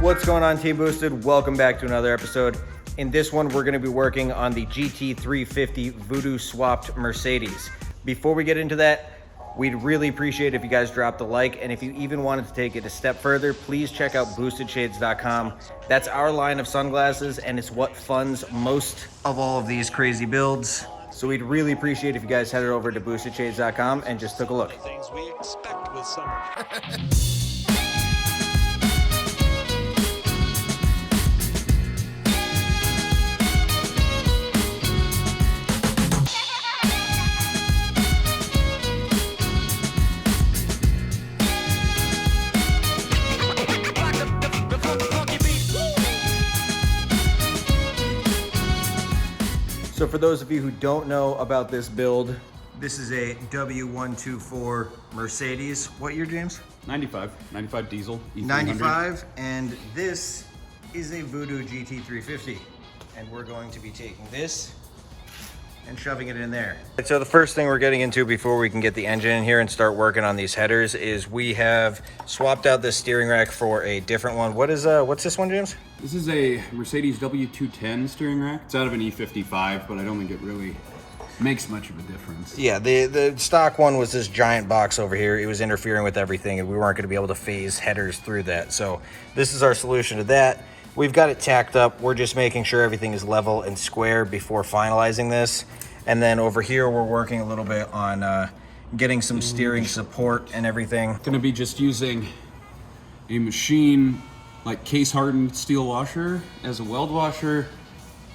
What's going on, Team Boosted? Welcome back to another episode. In this one, we're going to be working on the GT350 voodoo swapped Mercedes. Before we get into that, we'd really appreciate if you guys dropped a like, and if you even wanted to take it a step further, please check out boostedshades.com. That's our line of sunglasses, and it's what funds most of all of these crazy builds. So we'd really appreciate if you guys headed over to boostedshades.com and just took a look. Things we expect with summer. So for those of you who don't know about this build, this is a W124 Mercedes. What year, James? 95 diesel. E300. 95, and this is a voodoo GT350. And we're going to be taking this and shoving it in there. So the first thing we're getting into before we can get the engine in here and start working on these headers is we have swapped out this steering rack for a different one. What's this one, James? This is a Mercedes W210 steering rack. It's out of an E55, but I don't think it really makes much of a difference. Yeah, the stock one was this giant box over here. It was interfering with everything, and we weren't going to be able to phase headers through that. So this is our solution to that. We've got it tacked up. We're just making sure everything is level and square before finalizing this. And then over here, we're working a little bit on getting some steering support and everything. Gonna be just using a machine like case hardened steel washer as a weld washer,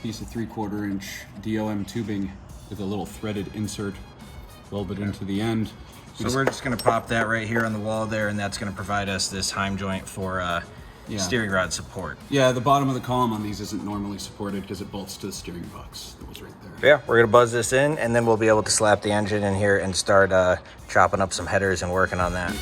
piece of 3/4 inch DLM tubing with a little threaded insert welded into the end. So we're just gonna pop that right here on the wall there, and that's gonna provide us this heim joint for steering rod support. Yeah, the bottom of the column on these isn't normally supported because it bolts to the steering box that was right there. Yeah, we're gonna buzz this in, and then we'll be able to slap the engine in here and start chopping up some headers and working on that.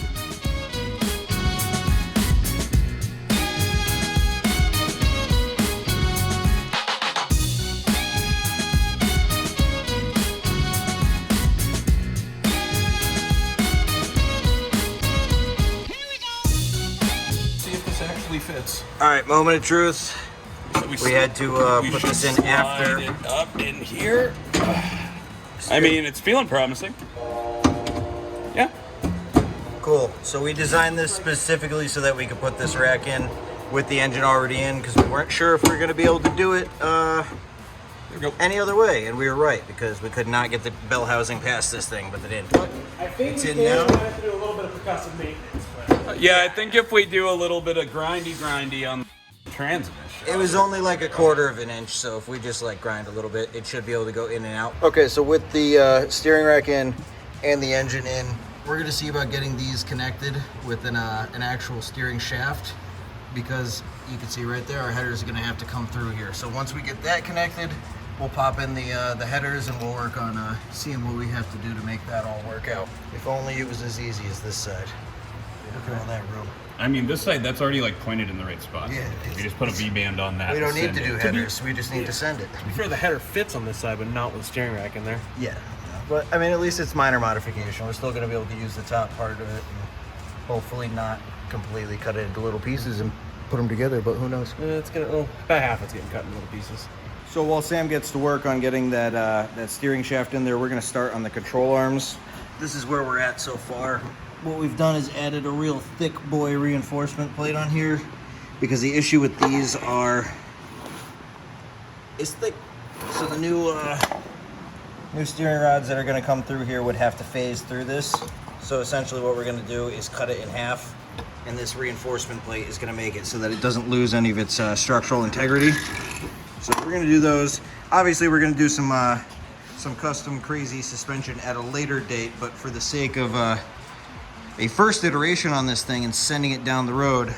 Fits. All right, moment of truth. We had to put this in after. It up in here. I mean, it's feeling promising. Yeah. Cool. So we designed this specifically so that we could put this rack in with the engine already in, because we weren't sure if we were going to be able to do it any other way, and we were right, because we could not get the bell housing past this thing, but they didn't. I think it's we in can now. have to do a little bit of percussive maintenance. Yeah, I think if we do a little bit of grindy on the transmission. It was only like 1/4 of an inch, so if we just like grind a little bit, it should be able to go in and out. Okay, so with the steering rack in and the engine in, we're gonna see about getting these connected with an actual steering shaft, because you can see right there, our headers are gonna have to come through here. So once we get that connected, we'll pop in the headers, and we'll work on seeing what we have to do to make that all work out. If only it was as easy as this side. Look at all that room. I mean, this side, that's already like pointed in the right spot. Yeah. You just put a V-band on that. We don't need send to do it. headers, we just need to send it. To be fair, the header fits on this side, but not with the steering rack in there. Yeah, but I mean, at least it's minor modification. We're still going to be able to use the top part of it, and hopefully not completely cut it into little pieces and put them together, but who knows? It's gonna, about half it's getting cut in little pieces. So while Sam gets to work on getting that steering shaft in there, we're going to start on the control arms. This is where we're at so far. What we've done is added a real thick boy reinforcement plate on here, because the issue with these is thick. So the new steering rods that are going to come through here would have to phase through this. So essentially what we're going to do is cut it in half, and this reinforcement plate is going to make it so that it doesn't lose any of its structural integrity. So we're going to do those. Obviously we're going to do some custom crazy suspension at a later date, but for the sake of a first iteration on this thing and sending it down the road,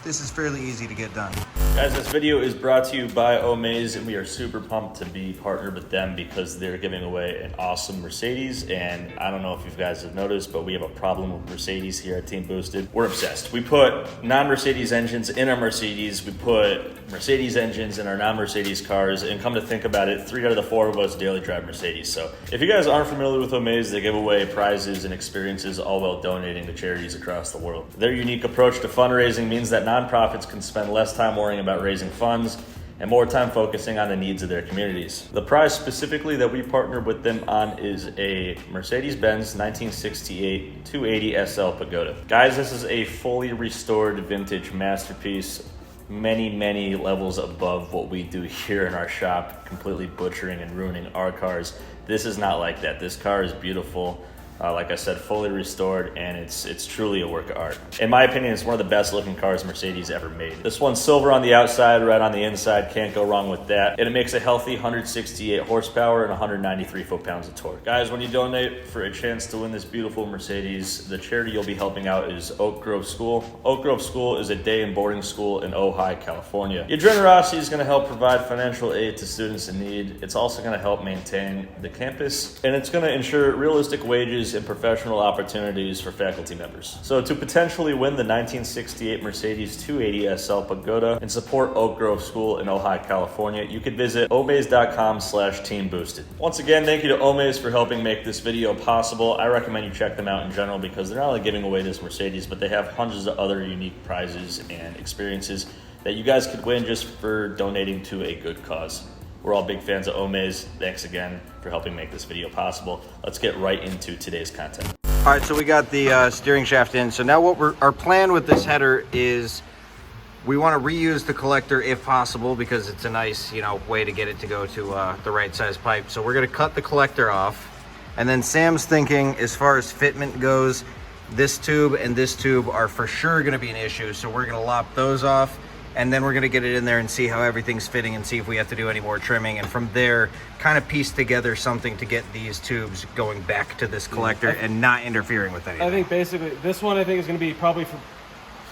this is fairly easy to get done. Guys, this video is brought to you by Omaze, and we are super pumped to be partnered with them because they're giving away an awesome Mercedes. And I don't know if you guys have noticed, but we have a problem with Mercedes here at Team Boosted. We're obsessed. We put non-Mercedes engines in our Mercedes. We put Mercedes engines in our non-Mercedes cars. And come to think about it, 3 out of the 4 of us daily drive Mercedes. So if you guys aren't familiar with Omaze, they give away prizes and experiences all while donating to charities across the world. Their unique approach to fundraising means that nonprofits can spend less time worrying about raising funds and more time focusing on the needs of their communities. The prize specifically that we partnered with them on is a Mercedes-Benz 1968 280 Sl Pagoda. Guys, this is a fully restored vintage masterpiece, many levels above what we do here in our shop, completely butchering and ruining our cars. This is not like that. This car is beautiful. Like I said, fully restored, and it's truly a work of art. In my opinion, it's one of the best looking cars Mercedes ever made. This one's silver on the outside, red on the inside, can't go wrong with that. And it makes a healthy 168 horsepower and 193 foot-pounds of torque. Guys, when you donate for a chance to win this beautiful Mercedes, the charity you'll be helping out is Oak Grove School. Oak Grove School is a day and boarding school in Ojai, California. Your generosity is gonna help provide financial aid to students in need. It's also gonna help maintain the campus, and it's gonna ensure realistic wages and professional opportunities for faculty members. So to potentially win the 1968 Mercedes 280 Sl Pagoda and support Oak Grove School in Ojai, California, you could visit omaze.com/teamboosted. Once again, thank you to Omaze for helping make this video possible. I recommend you check them out in general because they're not only giving away this Mercedes, but they have hundreds of other unique prizes and experiences that you guys could win just for donating to a good cause. We're all big fans of Omaze. Thanks again for helping make this video possible. Let's get right into today's content. All right, so we got the steering shaft in. So now our plan with this header is we want to reuse the collector if possible because it's a nice, way to get it to go to the right size pipe. So we're going to cut the collector off. And then Sam's thinking as far as fitment goes, this tube and this tube are for sure going to be an issue. So we're going to lop those off. And then we're gonna get it in there and see how everything's fitting and see if we have to do any more trimming. And from there, kind of piece together something to get these tubes going back to this collector and not interfering with anything. I think basically this one is gonna be probably from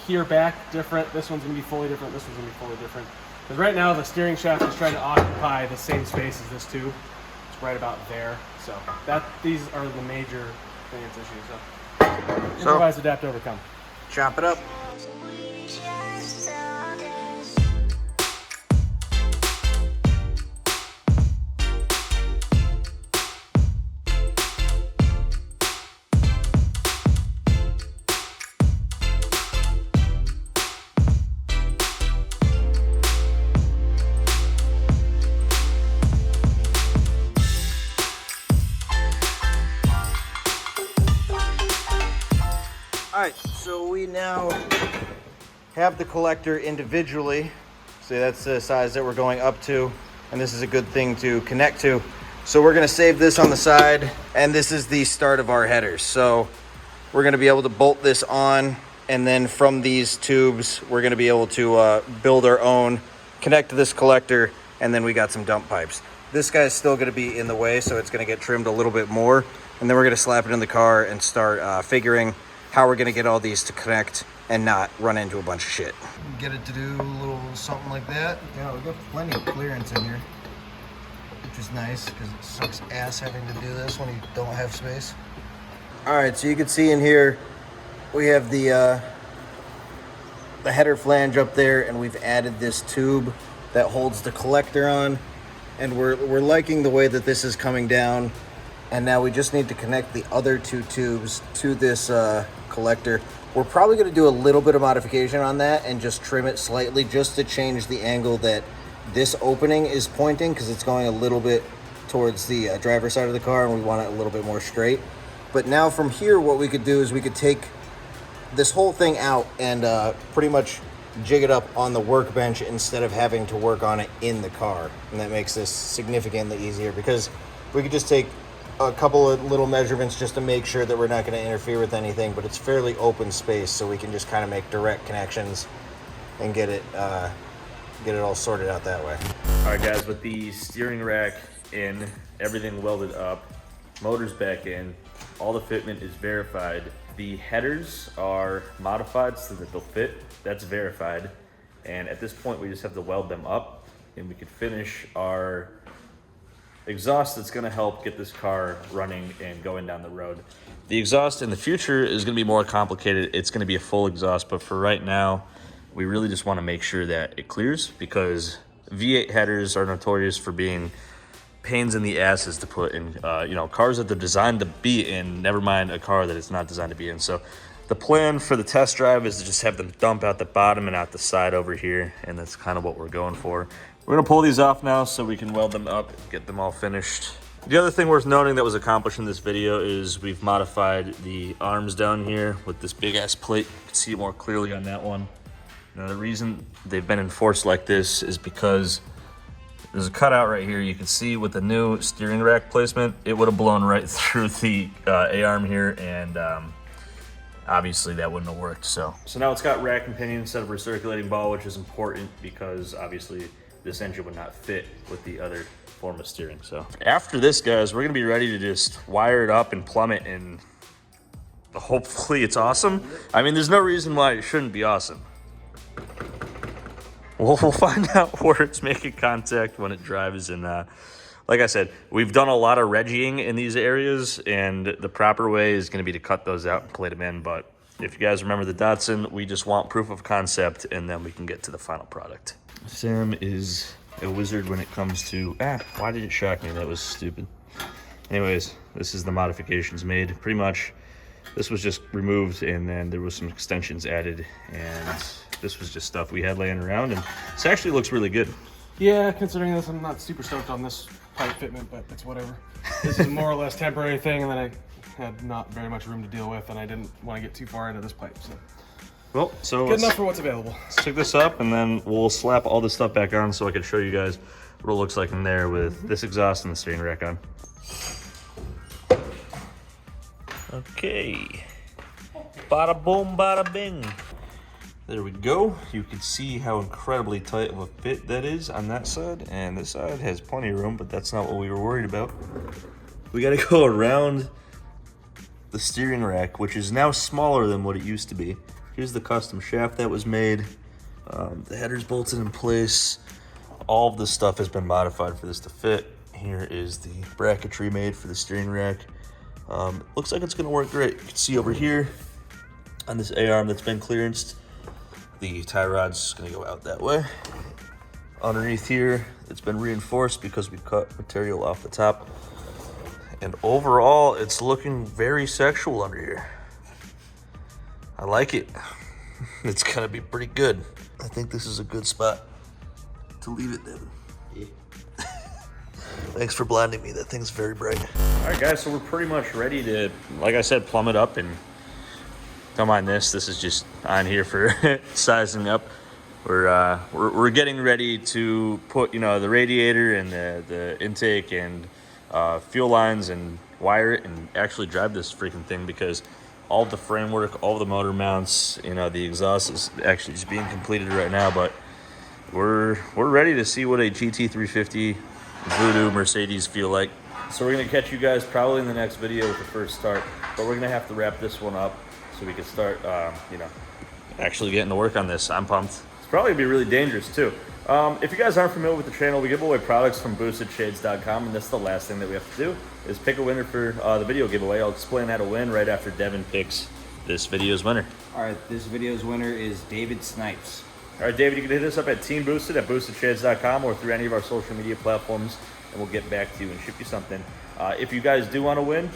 here back different. This one's gonna be fully different. This one's gonna be fully different. Because right now the steering shaft is trying to occupy the same space as this tube. It's right about there. So these are the major issues. So improvise, adapt, overcome. Chop it up. All right, so we now have the collector individually. So that's the size that we're going up to, and this is a good thing to connect to. So we're gonna save this on the side, and this is the start of our headers. So we're gonna be able to bolt this on, and then from these tubes, we're gonna be able to build our own, connect to this collector, and then we got some dump pipes. This guy's still gonna be in the way, so it's gonna get trimmed a little bit more, and then we're gonna slap it in the car and start figuring how we're gonna get all these to connect and not run into a bunch of shit. Get it to do a little something like that. Yeah, we got plenty of clearance in here, which is nice because it sucks ass having to do this when you don't have space. All right, so you can see in here, we have the header flange up there, and we've added this tube that holds the collector on, and we're liking the way that this is coming down. And now we just need to connect the other 2 tubes to this collector. We're probably going to do a little bit of modification on that and just trim it slightly just to change the angle that this opening is pointing, because it's going a little bit towards the driver's side of the car, and we want it a little bit more straight. But now from here, what we could do is we could take this whole thing out and pretty much jig it up on the workbench instead of having to work on it in the car. And that makes this significantly easier because we could just take a couple of little measurements just to make sure that we're not going to interfere with anything, but it's fairly open space, so we can just kind of make direct connections and get it all sorted out that way. All right, guys, with the steering rack in, everything welded up, motors back in, all the fitment is verified, The headers are modified so that they'll fit. That's verified. And at this point, we just have to weld them up, and we can finish our exhaust that's gonna help get this car running and going down the road. The exhaust in the future is gonna be more complicated. It's gonna be a full exhaust, but for right now, we really just wanna make sure that it clears, because V8 headers are notorious for being pains in the asses to put in, you know, cars that they're designed to be in, never mind a car that it's not designed to be in. So the plan for the test drive is to just have them dump out the bottom and out the side over here, and that's kind of what we're going for. We're gonna pull these off now so we can weld them up, get them all finished. The other thing worth noting that was accomplished in this video is we've modified the arms down here with this big ass plate. You can see it more clearly on that one. Now the reason they've been enforced like this is because there's a cutout right here. You can see with the new steering rack placement, it would have blown right through the A-arm here, and obviously that wouldn't have worked. So now it's got rack and pinion instead of recirculating ball, which is important because obviously this engine would not fit with the other form of steering. So after this, guys, we're gonna be ready to just wire it up and plumb it, and hopefully it's awesome. I mean, there's no reason why it shouldn't be awesome. We'll find out where it's making contact when it drives. And like I said, we've done a lot of regging in these areas, and the proper way is going to be to cut those out and plate them in. But if you guys remember the Datsun, we just want proof of concept, and then we can get to the final product. Sam is a wizard when it comes to... why did it shock me? That was stupid. Anyways, this is the modifications made. Pretty much, this was just removed, and then there was some extensions added, and... this was just stuff we had laying around, and this actually looks really good. Yeah, considering this, I'm not super stoked on this pipe fitment, but it's whatever. This is more or less temporary thing, and then I had not very much room to deal with, and I didn't want to get too far into this pipe. So, well, so good enough for what's available. Let's pick this up, and then we'll slap all this stuff back on so I can show you guys what it looks like in there with this exhaust and the steering rack on. Okay. Bada boom, bada bing. There we go. You can see how incredibly tight of a fit that is on that side, and this side has plenty of room, but that's not what we were worried about. We got to go around the steering rack, which is now smaller than what it used to be. Here's the custom shaft that was made. The header's bolted in place. All of this stuff has been modified for this to fit. Here is the bracketry made for the steering rack. Looks like it's going to work great. You can see over here on this A-arm that's been clearanced, the tie rod's gonna go out that way. Underneath here, it's been reinforced because we cut material off the top. And overall, it's looking very sexual under here. I like it. It's gonna be pretty good. I think this is a good spot to leave it, Devin. Yeah. Thanks for blinding me. That thing's very bright. All right, guys, so we're pretty much ready to, like I said, plumb it up. And don't mind this. This is just on here for sizing up. We're getting ready to put, you know, the radiator and the intake and fuel lines and wire it and actually drive this freaking thing, because all of the framework, all of the motor mounts, you know, the exhaust is actually just being completed right now. But we're ready to see what a GT350 voodoo Mercedes feel like. So we're gonna catch you guys probably in the next video with the first start, but we're gonna have to wrap this one up so we can start, you know, actually getting to work on this. I'm pumped. It's probably gonna be really dangerous too. If you guys aren't familiar with the channel, we give away products from boostedshades.com, and that's the last thing that we have to do is pick a winner for the video giveaway. I'll explain how to win right after Devin picks this video's winner. All right, this video's winner is David Snipes. All right, David, you can hit us up at Team Boosted at boostedshades.com or through any of our social media platforms, and we'll get back to you and ship you something. If you guys do want to win,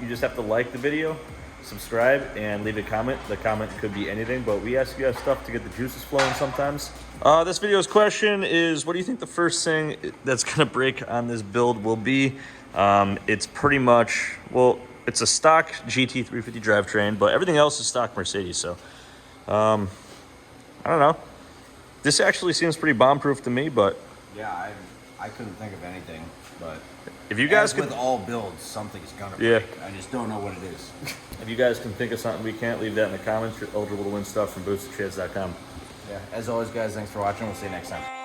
you just have to like the video, subscribe, and leave a comment. The comment could be anything, but we ask you guys stuff to get the juices flowing sometimes. This video's question is, what do you think the first thing that's gonna break on this build will be? It's pretty much, well, it's a stock GT350 drivetrain, but everything else is stock Mercedes, so I don't know. This actually seems pretty bomb-proof to me, but Yeah, I couldn't think of anything, but if you guys with all builds, something's gonna break. Yeah. I just don't know what it is. If you guys can think of something we can't, leave that in the comments. You're eligible to win stuff from boostedshades.com. Yeah, as always, guys, thanks for watching. We'll see you next time.